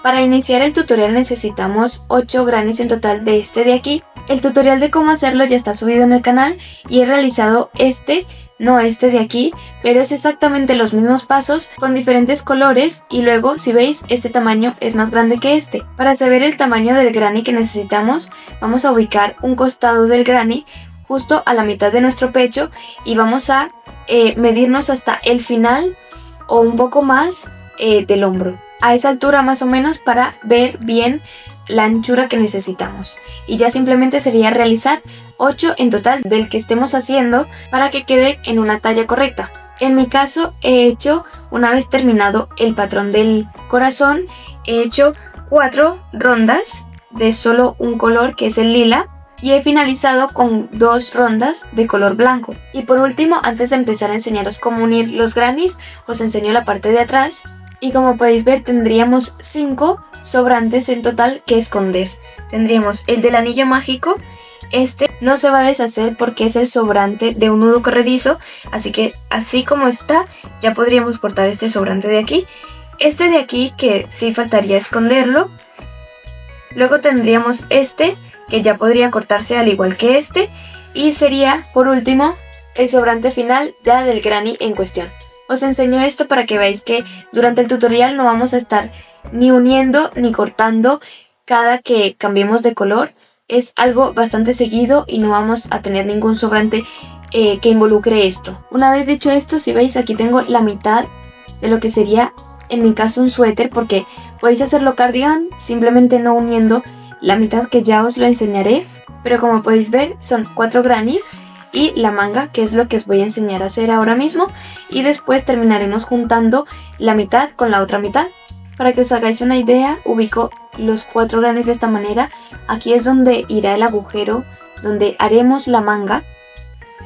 Para iniciar el tutorial necesitamos 8 grannies en total de este de aquí. El tutorial de cómo hacerlo ya está subido en el canal y he realizado no este de aquí, pero es exactamente los mismos pasos con diferentes colores y luego, si veis, este tamaño es más grande que este. Para saber el tamaño del granny que necesitamos, vamos a ubicar un costado del granny justo a la mitad de nuestro pecho y vamos a medirnos hasta el final o un poco más del hombro. A esa altura más o menos para ver bien la anchura que necesitamos. Y ya simplemente sería realizar 8 en total del que estemos haciendo para que quede en una talla correcta. En mi caso he hecho, una vez terminado el patrón del corazón, he hecho 4 rondas de solo un color que es el lila y he finalizado con 2 rondas de color blanco. Y por último, antes de empezar a enseñaros cómo unir los grannies, os enseño la parte de atrás. Y como podéis ver tendríamos 5 sobrantes en total que esconder. Tendríamos el del anillo mágico, este no se va a deshacer porque es el sobrante de un nudo corredizo, así que así como está ya podríamos cortar este sobrante de aquí. Este de aquí que sí faltaría esconderlo. Luego tendríamos este que ya podría cortarse al igual que este y sería por último el sobrante final ya del granny en cuestión. Os enseño esto para que veáis que durante el tutorial no vamos a estar ni uniendo ni cortando cada que cambiemos de color. Es algo bastante seguido y no vamos a tener ningún sobrante que involucre esto. Una vez dicho esto, si veis aquí tengo la mitad de lo que sería en mi caso un suéter, porque podéis hacerlo cardigan simplemente no uniendo la mitad que ya os lo enseñaré. Pero como podéis ver son 4 grannies y la manga, que es lo que os voy a enseñar a hacer ahora mismo, y después terminaremos juntando la mitad con la otra mitad. Para que os hagáis una idea, ubico los 4 grannies de esta manera. Aquí es donde irá el agujero, donde haremos la manga,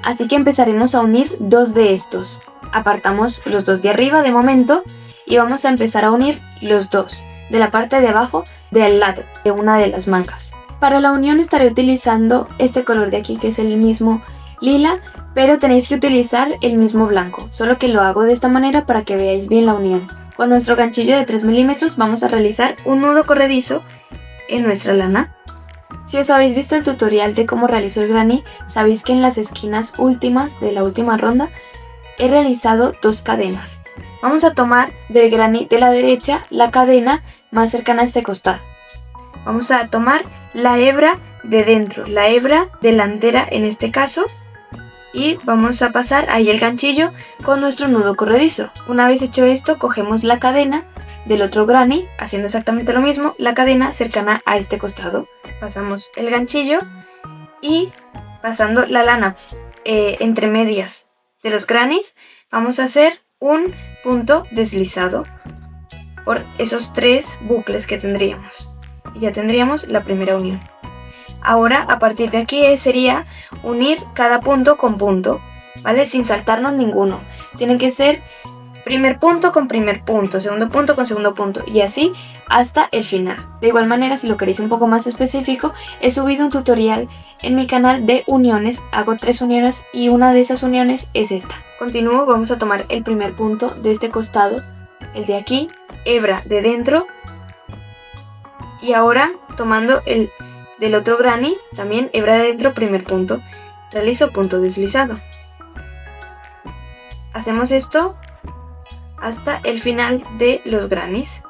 así que empezaremos a unir 2 de estos. Apartamos los 2 de arriba de momento y vamos a empezar a unir los 2 de la parte de abajo del lado de una de las mangas. Para la unión estaré utilizando este color de aquí, que es el mismo lila, pero tenéis que utilizar el mismo blanco, solo que lo hago de esta manera para que veáis bien la unión. Con nuestro ganchillo de 3 milímetros vamos a realizar un nudo corredizo en nuestra lana. Si os habéis visto el tutorial de cómo realizo el granny, sabéis que en las esquinas últimas de la última ronda he realizado 2 cadenas. Vamos a tomar del granny de la derecha la cadena más cercana a este costado. Vamos a tomar la hebra de dentro, la hebra delantera en este caso, y vamos a pasar ahí el ganchillo con nuestro nudo corredizo. Una vez hecho esto, cogemos la cadena del otro granny, haciendo exactamente lo mismo, la cadena cercana a este costado. Pasamos el ganchillo y pasando la lana entre medias de los grannies, vamos a hacer un punto deslizado por esos 3 bucles que tendríamos. Y ya tendríamos la primera unión. Ahora a partir de aquí sería unir cada punto con punto, ¿vale? Sin saltarnos ninguno. Tienen que ser primer punto con primer punto, segundo punto con segundo punto y así hasta el final. De igual manera, si lo queréis un poco más específico, he subido un tutorial en mi canal de uniones. Hago 3 uniones y una de esas uniones es esta. Continúo, vamos a tomar el primer punto de este costado, el de aquí, hebra de dentro, y ahora tomando el del otro granny, también hebra de dentro, primer punto, realizo punto deslizado. Hacemos esto hasta el final de los grannies.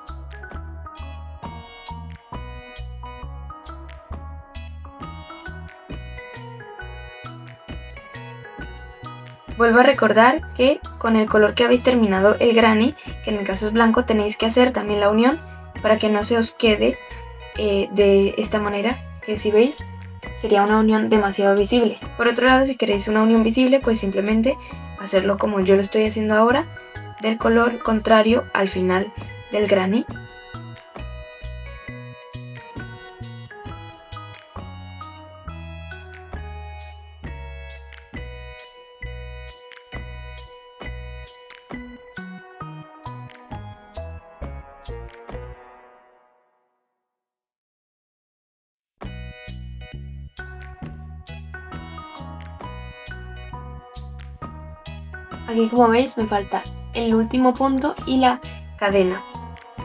Vuelvo a recordar que con el color que habéis terminado el granny, que en mi caso es blanco, tenéis que hacer también la unión para que no se os quede de esta manera, que si veis sería una unión demasiado visible. Por otro lado, si queréis una unión visible, pues simplemente hacerlo como yo lo estoy haciendo ahora, del color contrario al final del granny. Aquí, como veis, me falta el último punto y la cadena.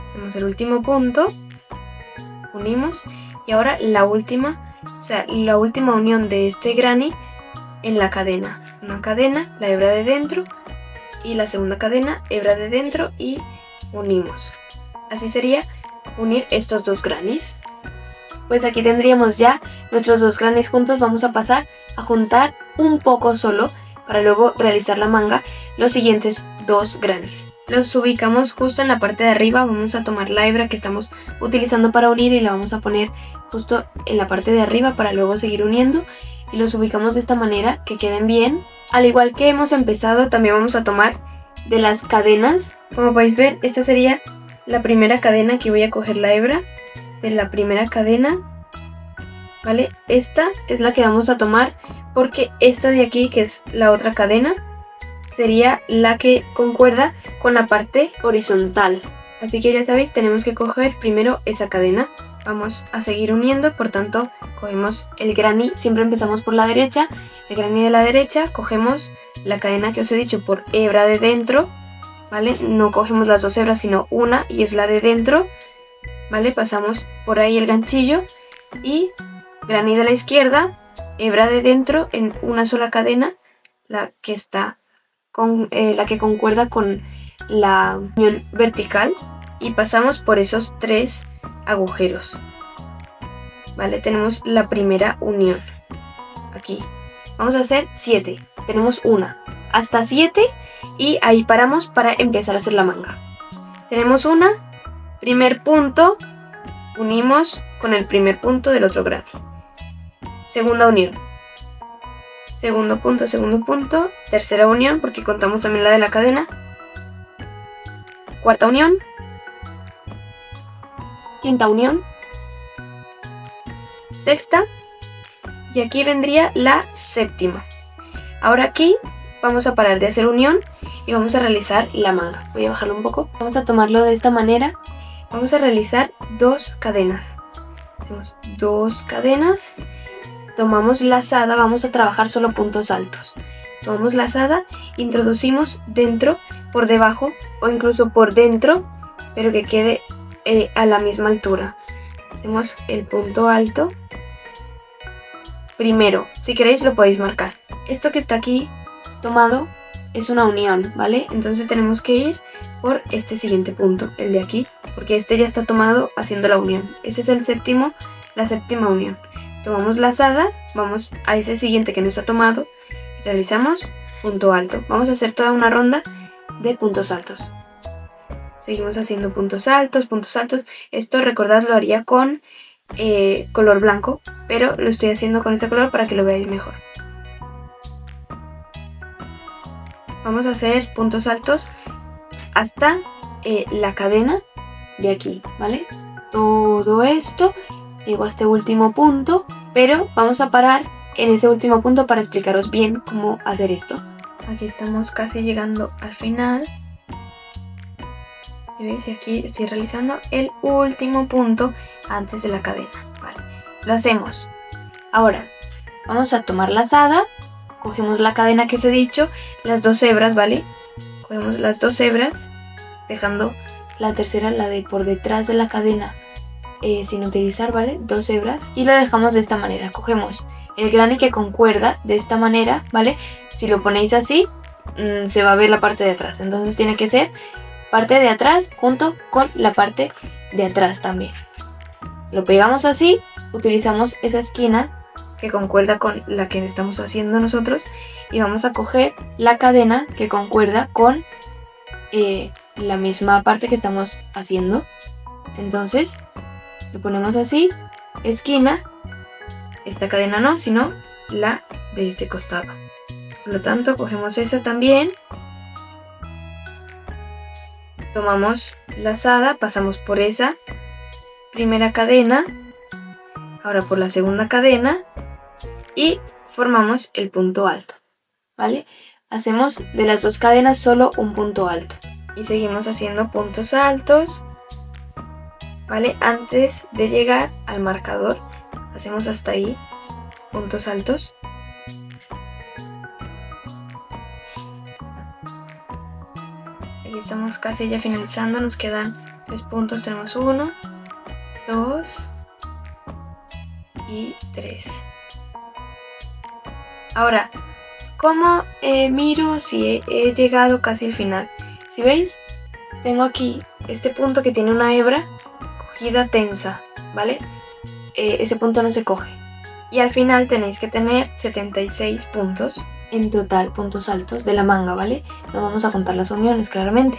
Hacemos el último punto unimos y ahora la última, o sea, la última unión de este granny en la cadena. Una cadena, la hebra de dentro y la segunda cadena, hebra de dentro y unimos. Así sería unir estos dos grannies. Pues aquí tendríamos ya nuestros dos grannies juntos. Vamos a pasar a juntar un poco solo para luego realizar la manga los siguientes dos grannies. Los ubicamos justo en la parte de arriba. Vamos a tomar la hebra que estamos utilizando para unir y la vamos a poner justo en la parte de arriba para luego seguir uniendo, y los ubicamos de esta manera que queden bien. Al igual que hemos empezado, también vamos a tomar de las cadenas. Como podéis ver, esta sería la primera cadena que voy a coger la hebra de la primera cadena, ¿vale? Esta es la que vamos a tomar porque esta de aquí, que es la otra cadena, sería la que concuerda con la parte horizontal. Así que ya sabéis, tenemos que coger primero esa cadena. Vamos a seguir uniendo, por tanto cogemos el granny, siempre empezamos por la derecha, el granny de la derecha, cogemos la cadena que os he dicho por hebra de dentro, ¿vale? No cogemos las dos hebras sino una y es la de dentro, ¿vale? Pasamos por ahí el ganchillo y granny de la izquierda, hebra de dentro en una sola cadena, la que está con la que concuerda con la unión vertical, y pasamos por esos tres agujeros, ¿vale? Tenemos la primera unión aquí. Vamos a hacer 7, tenemos una hasta 7 y ahí paramos para empezar a hacer la manga. Tenemos una, primer punto, unimos con el primer punto del otro granny, segunda unión, segundo punto, tercera unión porque contamos también la de la cadena, cuarta unión, quinta unión, sexta, y aquí vendría la séptima. Ahora aquí vamos a parar de hacer unión y vamos a realizar la manga. Voy a bajarlo un poco. Vamos a tomarlo de esta manera. Vamos a realizar dos cadenas. Hacemos dos cadenas. Tomamos lazada, vamos a trabajar solo puntos altos. Tomamos lazada, introducimos dentro, por debajo o incluso por dentro, pero que quede a la misma altura. Hacemos el punto alto primero, si queréis lo podéis marcar. Esto que está aquí tomado es una unión, ¿vale? Entonces tenemos que ir por este siguiente punto, el de aquí, porque este ya está tomado haciendo la unión. Este es el séptimo, la séptima unión. Tomamos lazada, vamos a ese siguiente que no está tomado, realizamos punto alto. Vamos a hacer toda una ronda de puntos altos. Seguimos haciendo puntos altos, puntos altos. Esto, recordad, lo haría con color blanco, pero lo estoy haciendo con este color para que lo veáis mejor. Vamos a hacer puntos altos hasta la cadena de aquí, ¿vale? Todo esto, llego a este último punto, pero vamos a parar en ese último punto para explicaros bien cómo hacer esto. Aquí estamos casi llegando al final. ¿Veis? Y aquí estoy realizando el último punto antes de la cadena, ¿vale? Lo hacemos. Ahora, vamos a tomar lazada, cogemos la cadena que os he dicho, las dos hebras, ¿vale? Cogemos las dos hebras, dejando la tercera, la de por detrás de la cadena, sin utilizar, ¿vale? Dos hebras, y lo dejamos de esta manera. Cogemos el granny que concuerda de esta manera, ¿vale? Si lo ponéis así, se va a ver la parte de atrás, entonces tiene que ser parte de atrás junto con la parte de atrás también. Lo pegamos así, utilizamos esa esquina que concuerda con la que estamos haciendo nosotros y vamos a coger la cadena que concuerda con la misma parte que estamos haciendo. Entonces lo ponemos así, esquina, esta cadena no, sino la de este costado. Por lo tanto, cogemos esa también. Tomamos lazada, pasamos por esa primera cadena, ahora por la segunda cadena y formamos el punto alto, ¿vale? Hacemos de las dos cadenas solo un punto alto y seguimos haciendo puntos altos, ¿vale? Antes de llegar al marcador, hacemos hasta ahí puntos altos. Aquí estamos casi ya finalizando, nos quedan 3 puntos, tenemos 1, 2, y 3. Ahora, ¿cómo miro si he llegado casi al final? Si veis, tengo aquí este punto que tiene una hebra cogida tensa, ¿vale? Ese punto no se coge. Y al final tenéis que tener 76 puntos en total, puntos altos de la manga, ¿vale? No vamos a contar las uniones, claramente.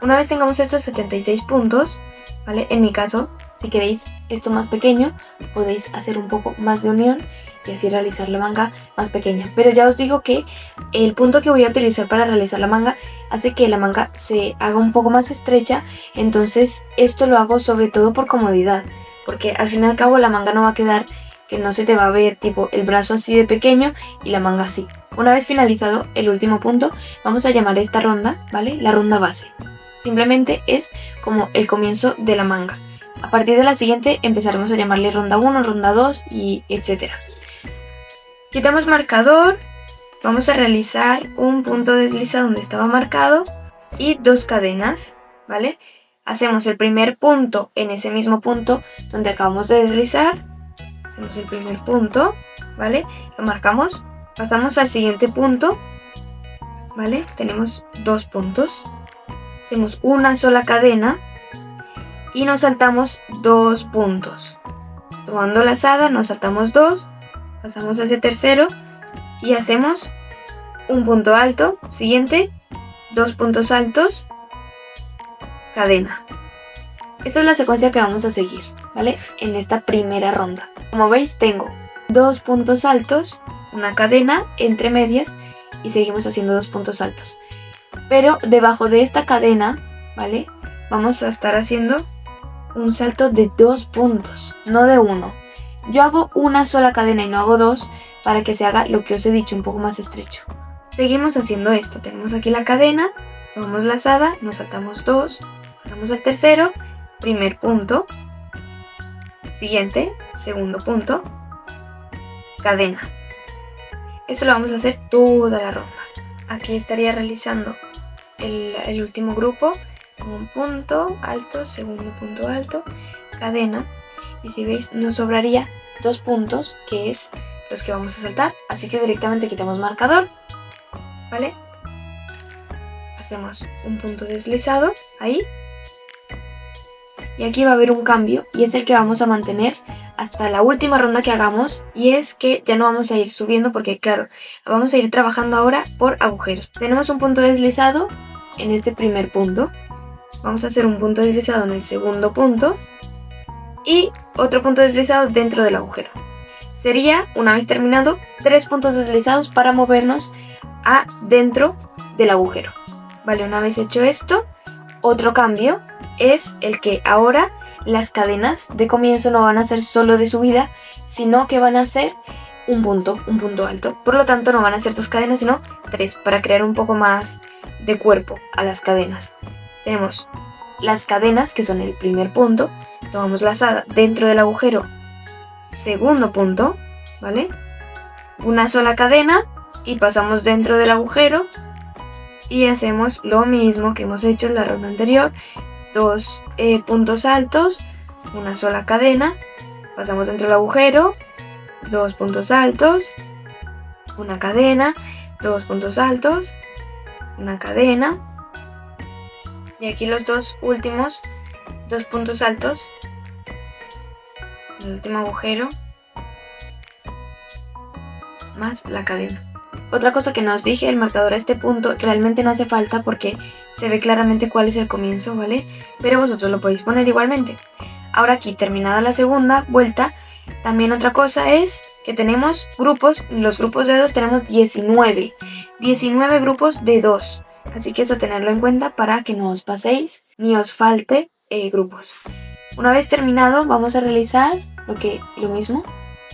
Una vez tengamos estos 76 puntos, ¿vale? En mi caso, si queréis esto más pequeño, podéis hacer un poco más de unión y así realizar la manga más pequeña. Pero ya os digo que el punto que voy a utilizar para realizar la manga hace que la manga se haga un poco más estrecha, entonces esto lo hago sobre todo por comodidad, porque al fin y al cabo la manga no va a quedar que no se te va a ver tipo el brazo así de pequeño y la manga así. Una vez finalizado el último punto, vamos a llamar esta ronda, ¿vale? La ronda base. Simplemente es como el comienzo de la manga. A partir de la siguiente empezaremos a llamarle ronda 1, ronda 2 y etcétera. Quitamos marcador, vamos a realizar un punto desliza donde estaba marcado y 2 cadenas, ¿vale? Hacemos el primer punto en ese mismo punto donde acabamos de deslizar. Hacemos el primer punto, ¿vale? Lo marcamos, pasamos al siguiente punto, ¿vale? Tenemos 2 puntos. Hacemos una sola cadena y nos saltamos 2 puntos. Tomando lazada nos saltamos 2, pasamos a ese tercero y hacemos un punto alto, siguiente, 2 puntos altos, cadena. Esta es la secuencia que vamos a seguir, ¿vale? En esta primera ronda. Como veis tengo 2 puntos altos, una cadena entre medias y seguimos haciendo 2 puntos altos. Pero debajo de esta cadena, ¿vale? Vamos a estar haciendo un salto de 2 puntos, no de 1. Yo hago una sola cadena y no hago 2 para que se haga lo que os he dicho, un poco más estrecho. Seguimos haciendo esto, tenemos aquí la cadena, tomamos lazada, nos saltamos 2, pasamos al tercero, primer punto, siguiente, segundo punto, cadena. Esto lo vamos a hacer toda la ronda. Aquí estaría realizando el último grupo, un punto alto, segundo punto alto, cadena, y si veis nos sobraría 2 puntos, que es los que vamos a saltar, así que directamente quitamos marcador, ¿vale? Hacemos un punto deslizado ahí, y aquí va a haber un cambio, y es el que vamos a mantener hasta la última ronda que hagamos, y es que ya no vamos a ir subiendo porque claro, vamos a ir trabajando ahora por agujeros. Tenemos un punto deslizado en este primer punto, vamos a hacer un punto deslizado en el segundo punto y otro punto deslizado dentro del agujero. Sería, una vez terminado, 3 puntos deslizados para movernos a dentro del agujero. Vale, una vez hecho esto, otro cambio es el que ahora las cadenas de comienzo no van a ser solo de subida, sino que van a ser un punto alto. Por lo tanto, no van a ser 2 cadenas, sino 3, para crear un poco más de cuerpo a las cadenas. Tenemos las cadenas, que son el primer punto, tomamos lazada dentro del agujero, segundo punto, ¿vale? Una sola cadena y pasamos dentro del agujero y hacemos lo mismo que hemos hecho en la ronda anterior, 2 puntos altos, una sola cadena, pasamos dentro del agujero, 2 puntos altos, una cadena, 2 puntos altos, una cadena, y aquí los 2 últimos 2 puntos altos, el último agujero, más la cadena. Otra cosa que no os dije, el marcador a este punto realmente no hace falta porque se ve claramente cuál es el comienzo, ¿vale? Pero vosotros lo podéis poner igualmente. Ahora aquí, terminada la segunda vuelta, también otra cosa es que tenemos grupos, los grupos de 2 tenemos 19 grupos de 2. Así que eso tenerlo en cuenta para que no os paséis ni os falte grupos. Una vez terminado vamos a realizar lo mismo,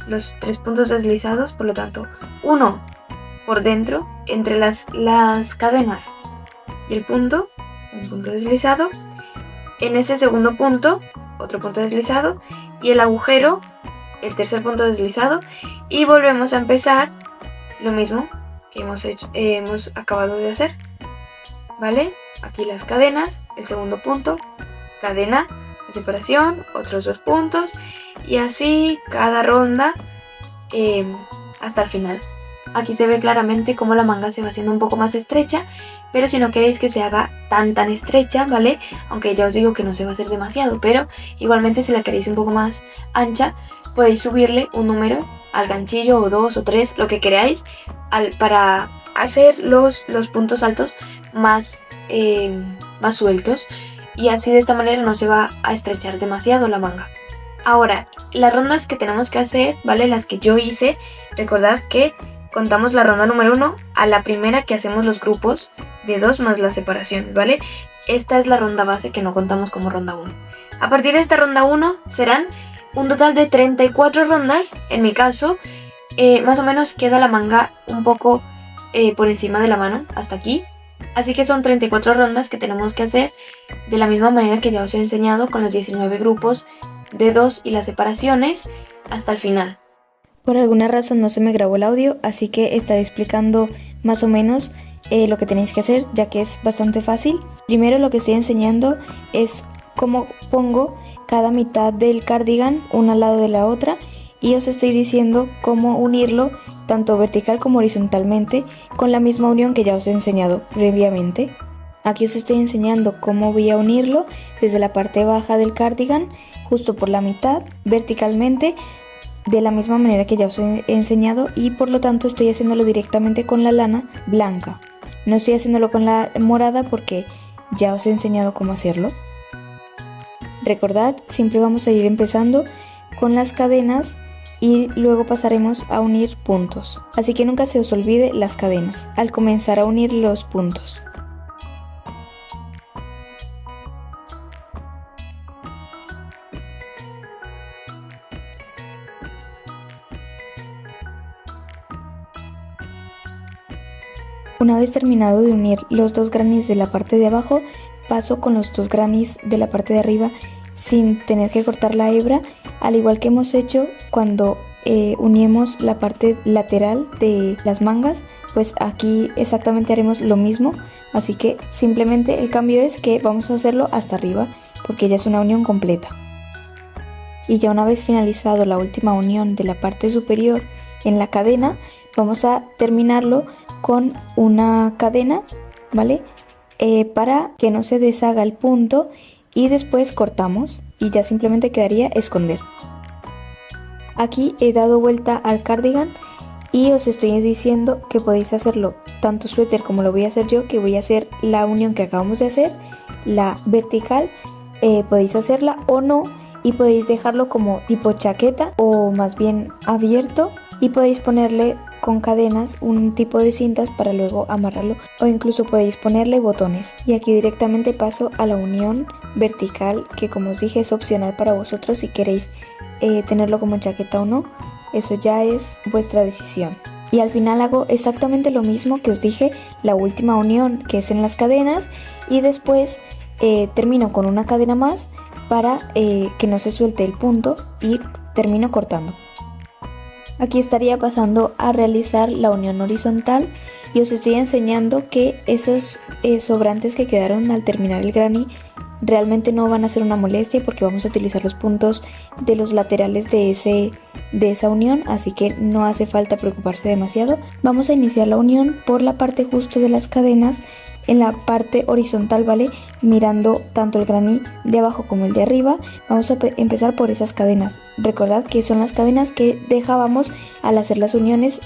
los 3 puntos deslizados, por lo tanto uno por dentro entre las cadenas y el punto, un punto deslizado, en ese segundo punto otro punto deslizado y el agujero, el tercer punto deslizado, y volvemos a empezar lo mismo que hemos acabado de hacer, ¿vale? Aquí las cadenas, el segundo punto, cadena, de separación, otros 2 puntos y así cada ronda hasta el final. Aquí se ve claramente cómo la manga se va haciendo un poco más estrecha, pero si no queréis que se haga tan estrecha, ¿vale? Aunque ya os digo que no se va a hacer demasiado, pero igualmente si la queréis un poco más ancha, podéis subirle un número al ganchillo o 2 o 3, lo que queráis, para hacer los puntos altos más sueltos, y así de esta manera no se va a estrechar demasiado la manga. Ahora, las rondas que tenemos que hacer, ¿vale? Las que yo hice, recordad que contamos la ronda número 1 a la primera que hacemos los grupos de 2 más las separaciones, ¿vale? Esta es la ronda base que no contamos como ronda 1. A partir de esta ronda 1 serán un total de 34 rondas. En mi caso, más o menos queda la manga un poco por encima de la mano, hasta aquí. Así que son 34 rondas que tenemos que hacer de la misma manera que ya os he enseñado, con los 19 grupos de 2 y las separaciones hasta el final. Por alguna razón no se me grabó el audio, así que estaré explicando más o menos lo que tenéis que hacer, ya que es bastante fácil. Primero lo que estoy enseñando es cómo pongo cada mitad del cardigan una al lado de la otra, y os estoy diciendo cómo unirlo tanto vertical como horizontalmente con la misma unión que ya os he enseñado previamente. Aquí os estoy enseñando cómo voy a unirlo desde la parte baja del cardigan, justo por la mitad, verticalmente, de la misma manera que ya os he enseñado, y por lo tanto estoy haciéndolo directamente con la lana blanca. No estoy haciéndolo con la morada porque ya os he enseñado cómo hacerlo. Recordad, siempre vamos a ir empezando con las cadenas y luego pasaremos a unir puntos. Así que nunca se os olvide las cadenas al comenzar a unir los puntos. Una vez terminado de unir los 2 grannies de la parte de abajo, paso con los 2 grannies de la parte de arriba sin tener que cortar la hebra, al igual que hemos hecho cuando unimos la parte lateral de las mangas. Pues aquí exactamente haremos lo mismo, así que simplemente el cambio es que vamos a hacerlo hasta arriba porque ya es una unión completa. Y ya una vez finalizado la última unión de la parte superior en la cadena, vamos a terminarlo con una cadena, ¿vale? Para que no se deshaga el punto, y después cortamos y ya simplemente quedaría esconder. Aquí he dado vuelta al cardigan y os estoy diciendo que podéis hacerlo tanto suéter como lo voy a hacer yo, que voy a hacer la unión que acabamos de hacer, la vertical, podéis hacerla o no, y podéis dejarlo como tipo chaqueta o más bien abierto, y podéis ponerle con cadenas un tipo de cintas para luego amarrarlo, o incluso podéis ponerle botones. Y aquí directamente paso a la unión vertical, que como os dije es opcional para vosotros si queréis tenerlo como chaqueta o no, eso ya es vuestra decisión. Y al final hago exactamente lo mismo que os dije, la última unión que es en las cadenas, y después termino con una cadena más para que no se suelte el punto, y termino cortando. Aquí estaría pasando a realizar la unión horizontal, y os estoy enseñando que esos sobrantes que quedaron al terminar el granny realmente no van a ser una molestia porque vamos a utilizar los puntos de los laterales de esa unión, así que no hace falta preocuparse demasiado. Vamos a iniciar la unión por la parte justo de las cadenas, en la parte horizontal, ¿vale? Mirando tanto el granny de abajo como el de arriba. Vamos a empezar por esas cadenas. Recordad que son las cadenas que dejábamos al hacer las uniones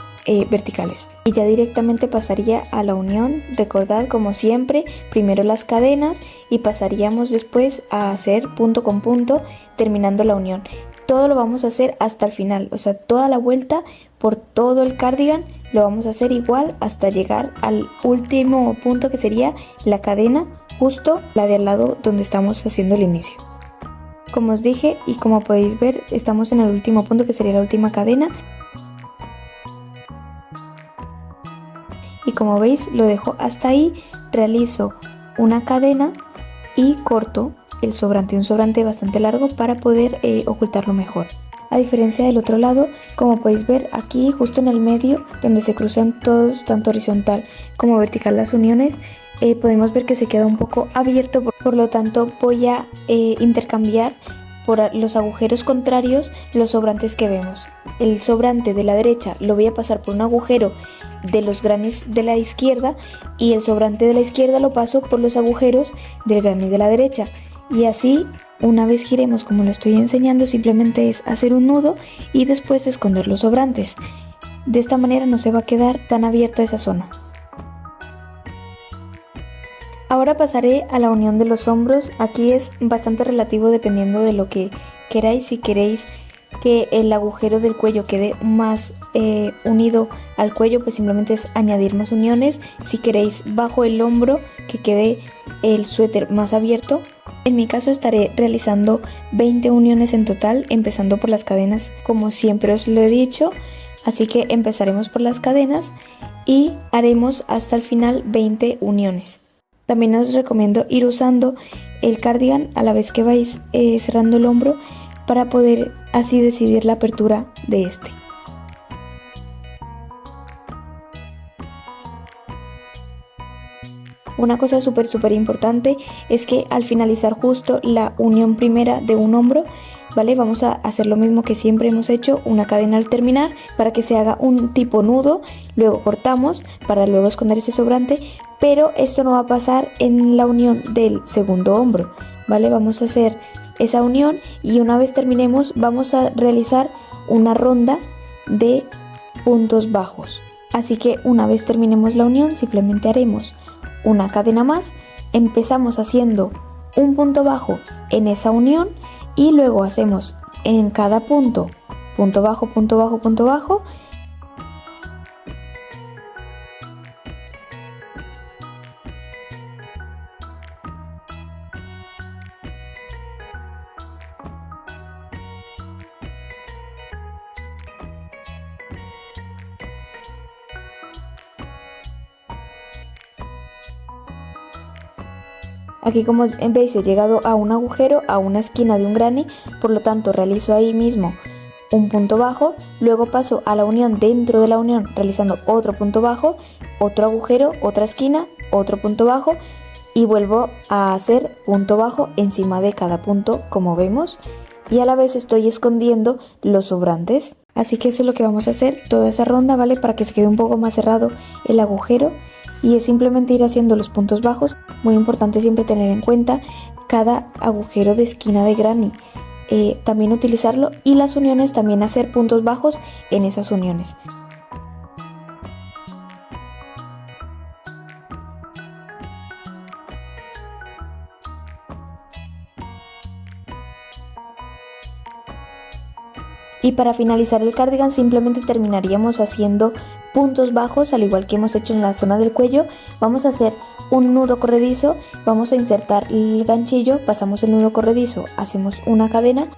verticales. Y ya directamente pasaría a la unión. Recordad, como siempre, primero las cadenas y pasaríamos después a hacer punto con punto, terminando la unión. Todo lo vamos a hacer hasta el final, o sea, toda la vuelta por todo el cardigan lo vamos a hacer igual hasta llegar al último punto, que sería la cadena, justo la de al lado donde estamos haciendo el inicio. Como os dije y como podéis ver, estamos en el último punto, que sería la última cadena. Y como veis, lo dejo hasta ahí, realizo una cadena y corto el sobrante, un sobrante bastante largo para poder ocultarlo mejor. A diferencia del otro lado, como podéis ver aquí justo en el medio, donde se cruzan todos, tanto horizontal como vertical las uniones, podemos ver que se queda un poco abierto, por lo tanto voy a intercambiar por los agujeros contrarios los sobrantes que vemos. El sobrante de la derecha lo voy a pasar por un agujero de los granis de la izquierda y el sobrante de la izquierda lo paso por los agujeros del granis de la derecha, y así una vez giremos como lo estoy enseñando, simplemente es hacer un nudo y después esconder los sobrantes. De esta manera no se va a quedar tan abierta esa zona. Ahora pasaré a la unión de los hombros. Aquí es bastante relativo dependiendo de lo que queráis. Si queréis que el agujero del cuello quede más unido al cuello, pues simplemente es añadir más uniones. Si queréis bajo el hombro que quede el suéter más abierto, en mi caso estaré realizando 20 uniones en total, empezando por las cadenas como siempre os lo he dicho. Así que empezaremos por las cadenas y haremos hasta el final 20 uniones. También os recomiendo ir usando el cardigan a la vez que vais cerrando el hombro para poder así decidir la apertura de este. Una cosa súper importante es que al finalizar justo la unión primera de un hombro, ¿vale? Vamos a hacer lo mismo que siempre hemos hecho, una cadena al terminar para que se haga un tipo nudo, luego cortamos para luego esconder ese sobrante, pero esto no va a pasar en la unión del segundo hombro, ¿vale? Vamos a hacer esa unión y una vez terminemos vamos a realizar una ronda de puntos bajos. Así que una vez terminemos la unión simplemente haremos una cadena más, empezamos haciendo un punto bajo en esa unión y luego hacemos en cada punto, punto bajo, punto bajo, punto bajo. Aquí como veis he llegado a un agujero, a una esquina de un granny, por lo tanto realizo ahí mismo un punto bajo, luego paso a la unión dentro de la unión realizando otro punto bajo, otro agujero, otra esquina, otro punto bajo y vuelvo a hacer punto bajo encima de cada punto como vemos y a la vez estoy escondiendo los sobrantes. Así que eso es lo que vamos a hacer toda esa ronda, ¿vale? Para que se quede un poco más cerrado el agujero. Y es simplemente ir haciendo los puntos bajos. Muy importante siempre tener en cuenta cada agujero de esquina de granny, también utilizarlo y las uniones también hacer puntos bajos en esas uniones. Y para finalizar el cardigan simplemente terminaríamos haciendo puntos bajos al igual que hemos hecho en la zona del cuello. Vamos a hacer un nudo corredizo, vamos a insertar el ganchillo, pasamos el nudo corredizo, hacemos una cadena,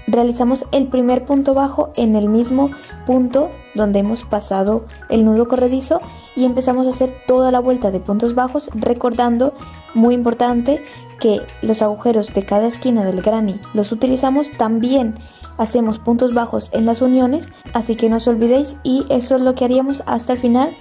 realizamos el primer punto bajo en el mismo punto donde hemos pasado el nudo corredizo y empezamos a hacer toda la vuelta de puntos bajos, recordando, muy importante, que los agujeros de cada esquina del granny los utilizamos, también hacemos puntos bajos en las uniones, así que no os olvidéis y eso es lo que haríamos hasta el final.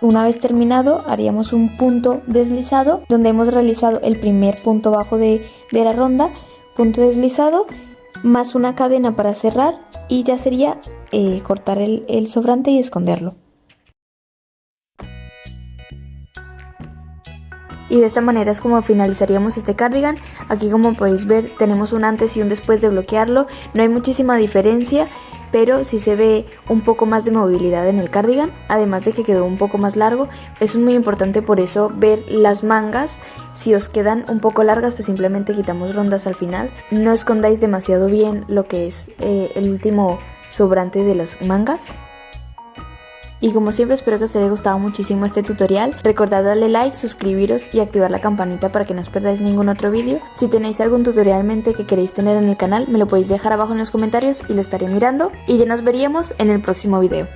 Una vez terminado haríamos un punto deslizado donde hemos realizado el primer punto bajo de la ronda, punto deslizado más una cadena para cerrar y ya sería cortar el sobrante y esconderlo. Y de esta manera es como finalizaríamos este cardigan. Aquí como podéis ver tenemos un antes y un después de bloquearlo, no hay muchísima diferencia, pero sí se ve un poco más de movilidad en el cardigan, además de que quedó un poco más largo. Eso es muy importante, por eso ver las mangas, si os quedan un poco largas pues simplemente quitamos rondas al final. No escondáis demasiado bien lo que es el último sobrante de las mangas. Y como siempre espero que os haya gustado muchísimo este tutorial. Recordad darle like, suscribiros y activar la campanita para que no os perdáis ningún otro vídeo. Si tenéis algún tutorial en mente que queréis tener en el canal, me lo podéis dejar abajo en los comentarios y lo estaré mirando. Y ya nos veríamos en el próximo video.